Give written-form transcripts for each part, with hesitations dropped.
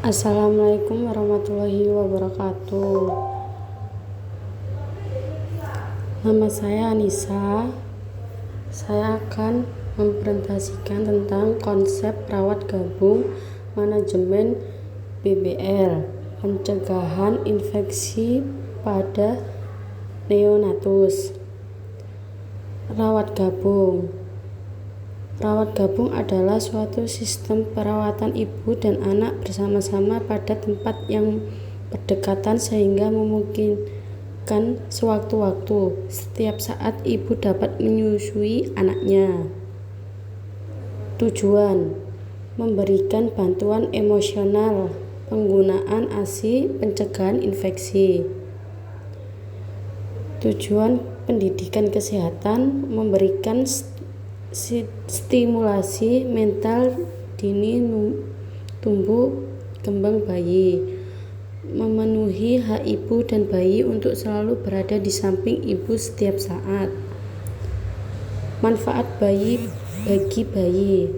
Assalamualaikum warahmatullahi wabarakatuh. Nama saya Anissa. Saya akan mempresentasikan tentang konsep rawat gabung manajemen BBL, pencegahan infeksi pada neonatus. Rawat gabung adalah suatu sistem perawatan ibu dan anak bersama-sama pada tempat yang berdekatan sehingga memungkinkan sewaktu-waktu setiap saat ibu dapat menyusui anaknya. Tujuan: memberikan bantuan emosional, penggunaan ASI, pencegahan infeksi. Tujuan pendidikan kesehatan: memberikan stimulasi mental dini tumbuh kembang bayi, memenuhi hak ibu dan bayi untuk selalu berada di samping ibu setiap saat. Manfaat bagi bayi: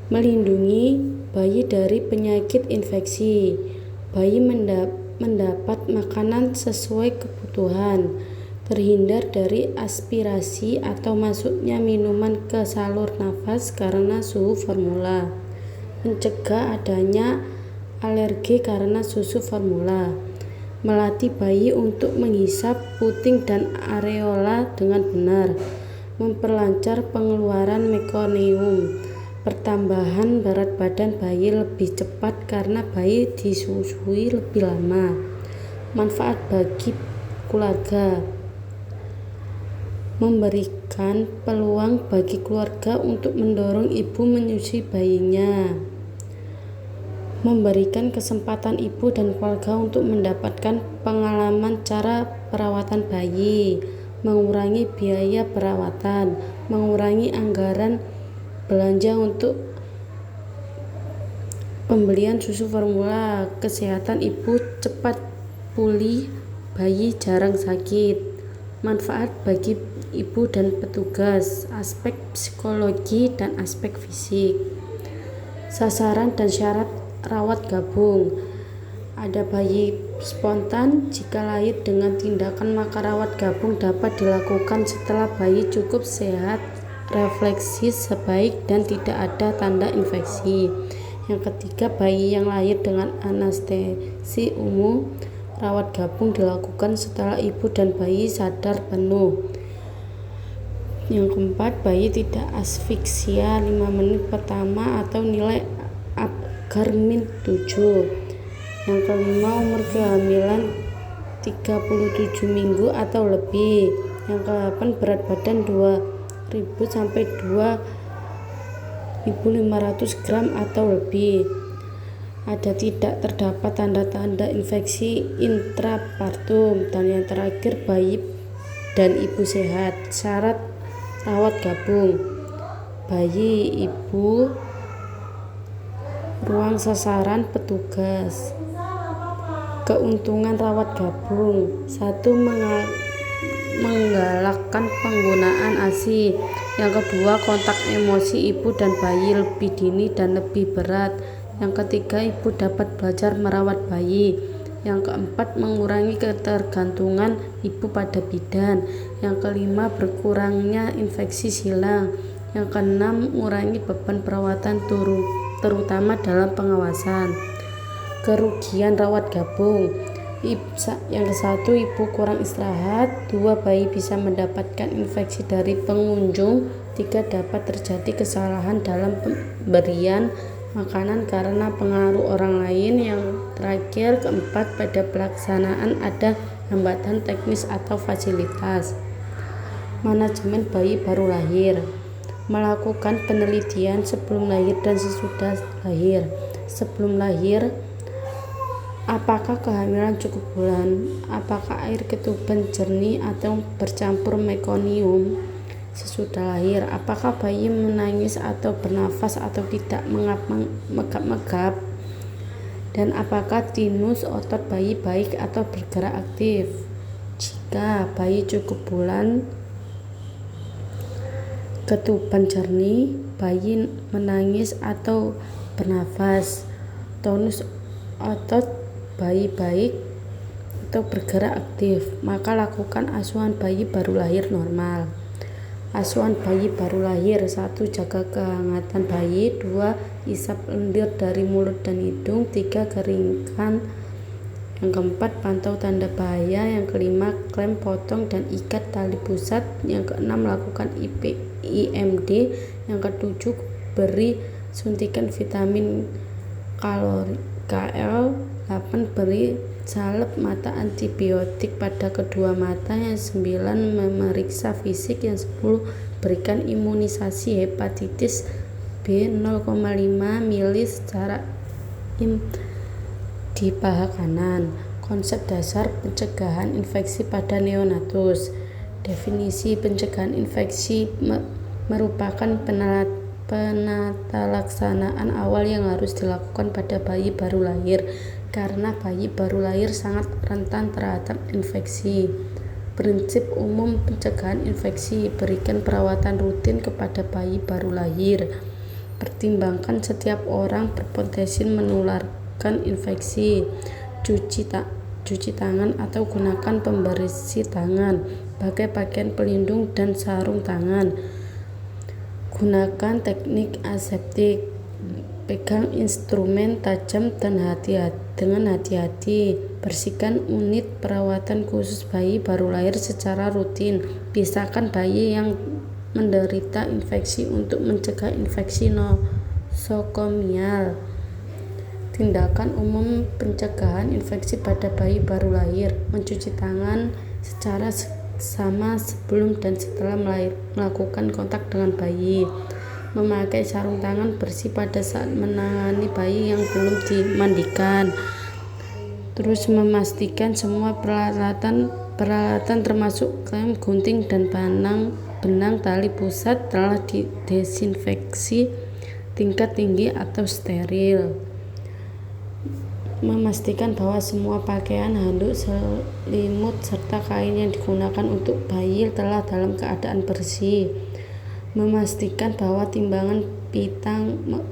melindungi bayi dari penyakit infeksi, bayi mendapat makanan sesuai kebutuhan, terhindar dari aspirasi atau masuknya minuman ke salur nafas karena suhu formula, mencegah adanya alergi karena susu formula, melatih bayi untuk menghisap puting dan areola dengan benar, memperlancar pengeluaran mekonium, pertambahan berat badan bayi lebih cepat karena bayi disusui lebih lama. Manfaat bagi keluarga: memberikan peluang bagi keluarga untuk mendorong ibu menyusui bayinya, memberikan kesempatan ibu dan keluarga untuk mendapatkan pengalaman cara perawatan bayi, mengurangi biaya perawatan, mengurangi anggaran belanja untuk pembelian susu formula, kesehatan ibu cepat pulih, bayi jarang sakit. Manfaat bagi ibu dan petugas: aspek psikologi dan aspek fisik. Sasaran dan syarat rawat gabung: ada bayi spontan. Jika lahir dengan tindakan, maka rawat gabung dapat dilakukan setelah bayi cukup sehat, refleksi sebaik, dan tidak ada tanda infeksi. Yang ketiga, bayi yang lahir dengan anestesi umum. Rawat gabung dilakukan setelah ibu dan bayi sadar penuh. Yang keempat, bayi tidak asfiksia 5 menit pertama atau nilai Apgar min 7. Yang kelima, umur kehamilan 37 minggu atau lebih. Yang ke-8, berat badan 2000 sampai 2500 gram atau lebih. Ada tidak terdapat tanda-tanda infeksi intrapartum. Dan yang terakhir, bayi dan ibu sehat. Syarat rawat gabung: bayi, ibu, ruang sasaran petugas. Keuntungan rawat gabung: 1. Menggalakkan penggunaan ASI. Yang kedua, kontak emosi ibu dan bayi lebih dini dan lebih berat. Yang ketiga, ibu dapat belajar merawat bayi. Yang keempat, mengurangi ketergantungan ibu pada bidan. Yang kelima, berkurangnya infeksi silang. Yang keenam, mengurangi beban perawatan terutama dalam pengawasan. Kerugian rawat gabung: yang ke-1, ibu kurang istirahat. 2, bayi bisa mendapatkan infeksi dari pengunjung. 3, dapat terjadi kesalahan dalam pemberian makanan karena pengaruh orang lain. Yang terakhir, keempat, pada pelaksanaan ada hambatan teknis atau fasilitas. Manajemen bayi baru lahir: melakukan penelitian sebelum lahir dan sesudah lahir. Sebelum lahir, apakah kehamilan cukup bulan? Apakah air ketuban jernih atau bercampur mekonium? Sesudah lahir, apakah bayi menangis atau bernafas atau tidak megap-megap? Dan apakah tinus otot bayi baik atau bergerak aktif? Jika bayi cukup bulan, ketuban jernih, bayi menangis atau bernafas, tonus otot bayi baik atau bergerak aktif, maka lakukan asuhan bayi baru lahir normal. Asuhan bayi baru lahir: 1. Jaga kehangatan bayi. 2. Isap lendir dari mulut dan hidung. 3. Keringkan. Yang keempat, pantau tanda bahaya. Yang kelima, klem, potong, dan ikat tali pusat. Yang keenam, lakukan IMD. Yang ketujuh, beri suntikan vitamin KL. 8. Beri salep mata antibiotik pada kedua mata. Yang 9, memeriksa fisik. Yang 10, berikan imunisasi hepatitis B 0,5 mili secara di paha kanan. Konsep dasar pencegahan infeksi pada neonatus. Definisi pencegahan infeksi merupakan penatalaksanaan awal yang harus dilakukan pada bayi baru lahir, karena bayi baru lahir sangat rentan terhadap infeksi. Prinsip umum pencegahan infeksi: berikan perawatan rutin kepada bayi baru lahir. Pertimbangkan setiap orang berpotensi menularkan infeksi. Cuci tangan atau gunakan pembersih tangan, pakai pakaian pelindung dan sarung tangan. Gunakan teknik aseptik. Pegang instrumen tajam dan dengan hati-hati. Bersihkan unit perawatan khusus bayi baru lahir secara rutin. Pisahkan bayi yang menderita infeksi untuk mencegah infeksi nosokomial. Tindakan umum pencegahan infeksi pada bayi baru lahir: mencuci tangan secara sama sebelum dan setelah melakukan kontak dengan bayi. Memakai sarung tangan bersih pada saat menangani bayi yang belum dimandikan. Terus memastikan semua peralatan termasuk klem, gunting, dan benang tali pusat telah didesinfeksi tingkat tinggi atau steril. Memastikan bahwa semua pakaian, handuk, selimut, serta kain yang digunakan untuk bayi telah dalam keadaan bersih. Memastikan bahwa timbangan pita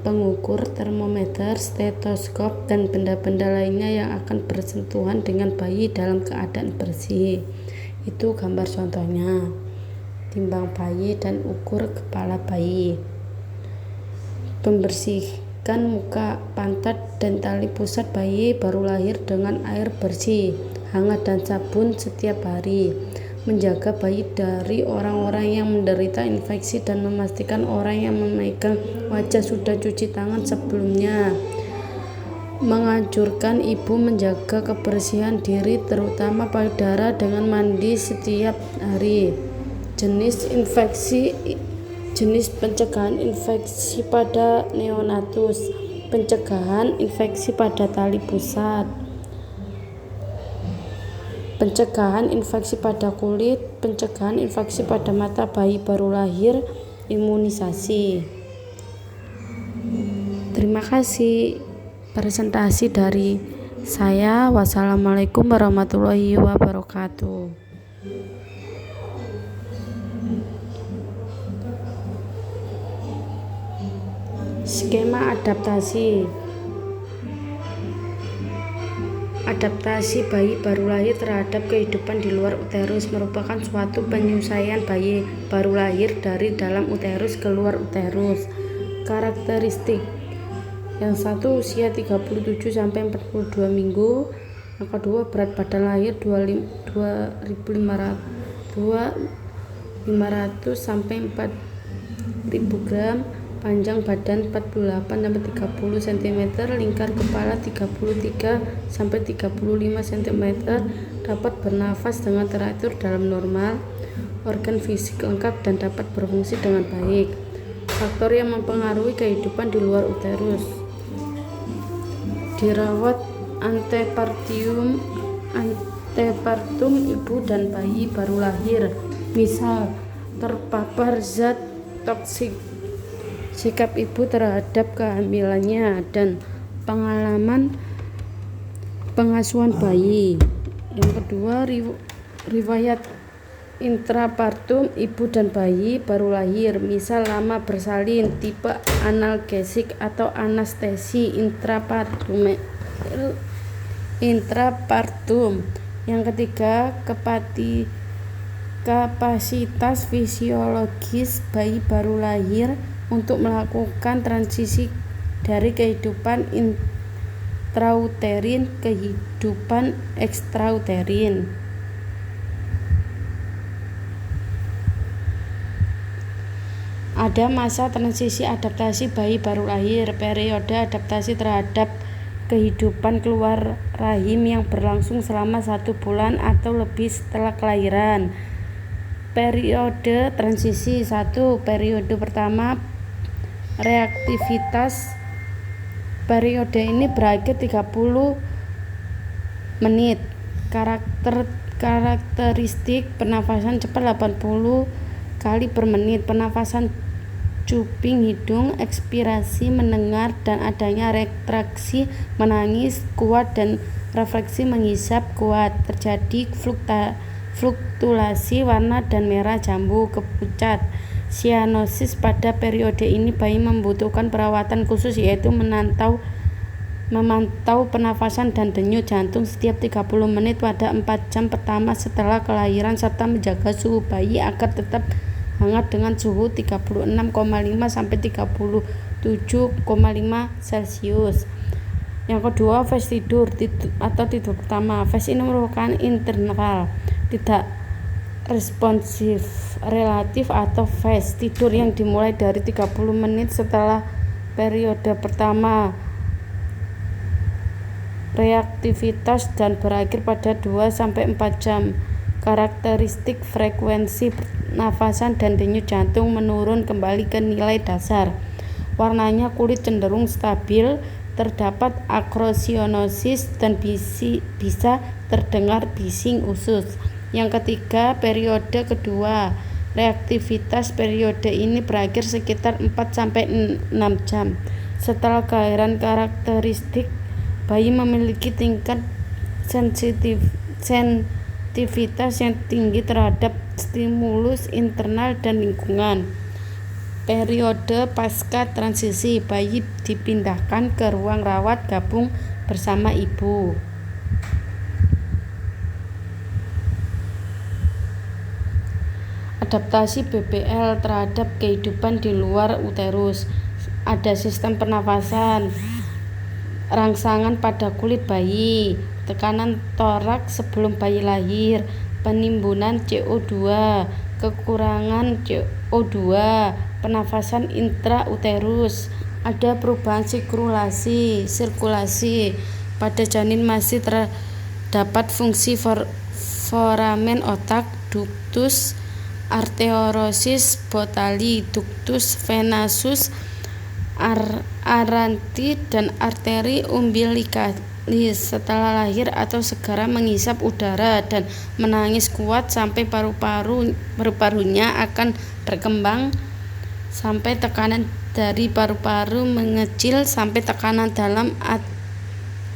pengukur, termometer, stetoskop, dan benda-benda lainnya yang akan bersentuhan dengan bayi dalam keadaan bersih. Itu gambar contohnya. Timbang bayi dan ukur kepala bayi. Pembersihkan muka, pantat, dan tali pusat bayi baru lahir dengan air bersih, hangat, dan sabun setiap hari. Menjaga bayi dari orang-orang yang menderita infeksi dan memastikan orang yang memegang wajah sudah cuci tangan sebelumnya. Menganjurkan ibu menjaga kebersihan diri, terutama payudara, dengan mandi setiap hari. Jenis pencegahan infeksi pada neonatus: pencegahan infeksi pada tali pusat, pencegahan infeksi pada kulit, pencegahan infeksi pada mata bayi baru lahir, imunisasi. Terima kasih presentasi dari saya. Wassalamualaikum warahmatullahi wabarakatuh. Skema adaptasi bayi baru lahir terhadap kehidupan di luar uterus merupakan suatu penyelesaian bayi baru lahir dari dalam uterus ke luar uterus. Karakteristik: yang satu, usia 37-42 minggu. Yang kedua, berat badan lahir 2.500 sampai 4.000 gram. Panjang badan 48-30 cm, lingkar kepala 33-35 cm, dapat bernafas dengan teratur dalam normal, organ fisik lengkap dan dapat berfungsi dengan baik. Faktor yang mempengaruhi kehidupan di luar uterus: dirawat antepartum ibu dan bayi baru lahir, misal terpapar zat toksik, sikap ibu terhadap kehamilannya, dan pengalaman pengasuhan bayi. Yang kedua, riwayat Intrapartum ibu dan bayi baru lahir, misal lama bersalin, tipe analgesik atau anestesi intrapartum. Yang ketiga, kapasitas fisiologis bayi baru lahir untuk melakukan transisi dari kehidupan intrauterin ke kehidupan ekstrauterin. Ada masa transisi adaptasi bayi baru lahir, periode adaptasi terhadap kehidupan keluar rahim yang berlangsung selama 1 bulan atau lebih setelah kelahiran. Periode transisi 1. Periode pertama, reaktivitas. Periode ini berakhir 30 menit. Karakteristik pernafasan cepat 80 kali per menit, pernafasan cuping hidung, ekspirasi mendengar dan adanya retraksi menangis kuat dan refleksi menghisap kuat. Terjadi fluktuasi warna dan merah jambu kepucat. Sianosis. Pada periode ini bayi membutuhkan perawatan khusus, yaitu memantau pernafasan dan denyut jantung setiap 30 menit pada 4 jam pertama setelah kelahiran, serta menjaga suhu bayi agar tetap hangat dengan suhu 36,5 sampai 37,5 Celcius. Yang kedua, fase tidur atau tidur pertama. Fase ini merupakan interval tidak responsif relatif atau fase tidur yang dimulai dari 30 menit setelah periode pertama reaktivitas dan berakhir pada 2-4 jam. Karakteristik frekuensi pernafasan dan denyut jantung menurun kembali ke nilai dasar. Warnanya kulit cenderung stabil, terdapat akrosionosis dan bisa terdengar bising usus. Yang ketiga, periode kedua. Reaktivitas periode ini berakhir sekitar 4-6 jam. Setelah kelahiran, karakteristik bayi memiliki tingkat sensitivitas yang tinggi terhadap stimulus internal dan lingkungan. Periode pasca transisi, bayi dipindahkan ke ruang rawat gabung bersama ibu. Adaptasi BBL terhadap kehidupan di luar uterus. Ada sistem pernafasan, rangsangan pada kulit bayi, tekanan toraks sebelum bayi lahir, penimbunan CO2, kekurangan CO2, pernafasan intrauterus. Ada perubahan sirkulasi. Pada janin masih terdapat fungsi foramen otak, ductus arteriosus botali, ductus venosus aranti, dan arteri umbilicalis. Setelah lahir atau segera menghisap udara dan menangis kuat sampai paru-parunya akan berkembang sampai tekanan dari paru-paru mengecil sampai tekanan dalam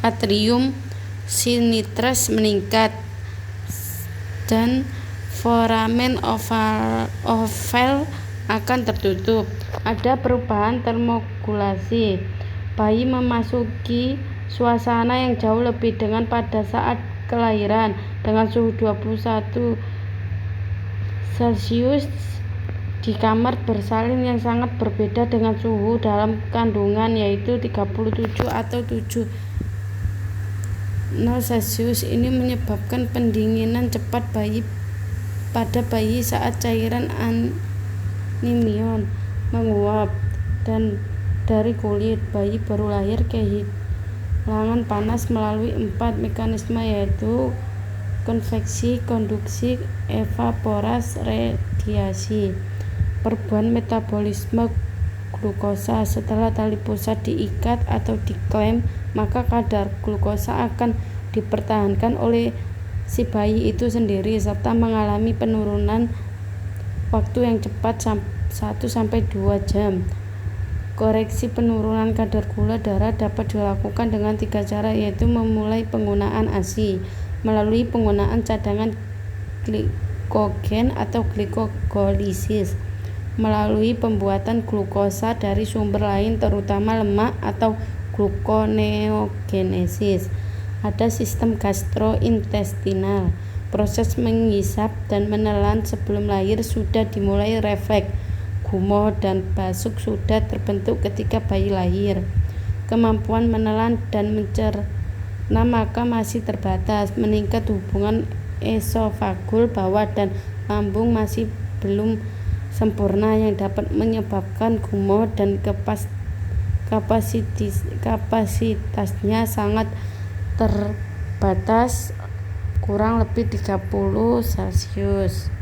atrium sinistris meningkat, dan foramen oval akan tertutup. Ada perubahan termogulasi. Bayi memasuki suasana yang jauh lebih dengan pada saat kelahiran dengan suhu 21 Celcius di kamar bersalin yang sangat berbeda dengan suhu dalam kandungan, yaitu 37 atau 70 Celcius. Ini menyebabkan pendinginan cepat pada bayi saat cairan animion menguap dan dari kulit. Bayi baru lahir kehilangan panas melalui 4 mekanisme, yaitu konveksi, konduksi, evaporasi, radiasi. Perubahan metabolisme glukosa. Setelah tali pusat diikat atau diklem, maka kadar glukosa akan dipertahankan oleh si bayi itu sendiri serta mengalami penurunan waktu yang cepat 1-2 jam. Koreksi penurunan kadar gula darah dapat dilakukan dengan 3 cara, yaitu memulai penggunaan ASI, melalui penggunaan cadangan glikogen atau glikogolisis melalui pembuatan glukosa dari sumber lain terutama lemak atau gluconeogenesis. Ada sistem gastrointestinal. Proses menghisap dan menelan sebelum lahir sudah dimulai refleks. Gumoh dan basuk sudah terbentuk ketika bayi lahir. Kemampuan menelan dan mencerna maka masih terbatas. Meningkat hubungan esofagul bawah dan lambung masih belum sempurna yang dapat menyebabkan gumoh dan kapasitasnya sangat terbatas, kurang lebih 30 Celcius.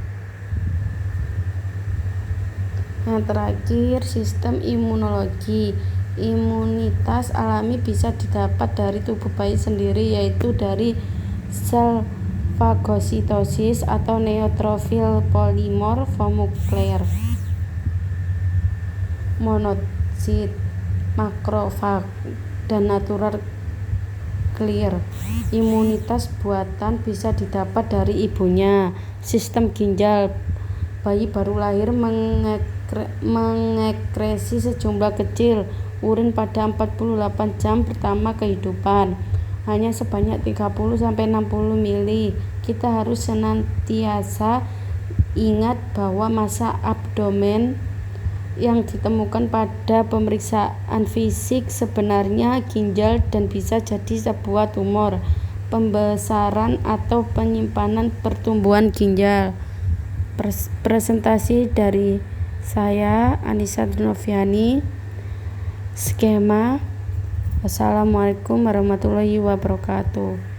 Yang terakhir, sistem imunologi. Imunitas alami bisa didapat dari tubuh bayi sendiri, yaitu dari sel fagositosis atau neutrofil polimorfomuklear, monosit, makrofag, dan natural killer. Imunitas buatan bisa didapat dari ibunya. Sistem ginjal. Bayi baru lahir mengekresi sejumlah kecil urin pada 48 jam pertama kehidupan, hanya sebanyak 30-60 mili. Kita harus senantiasa ingat bahwa massa abdomen yang ditemukan pada pemeriksaan fisik sebenarnya ginjal dan bisa jadi sebuah tumor, pembesaran atau penyimpanan pertumbuhan ginjal. Presentasi dari saya, Anissa Noviani. Skema. Wassalamualaikum warahmatullahi wabarakatuh.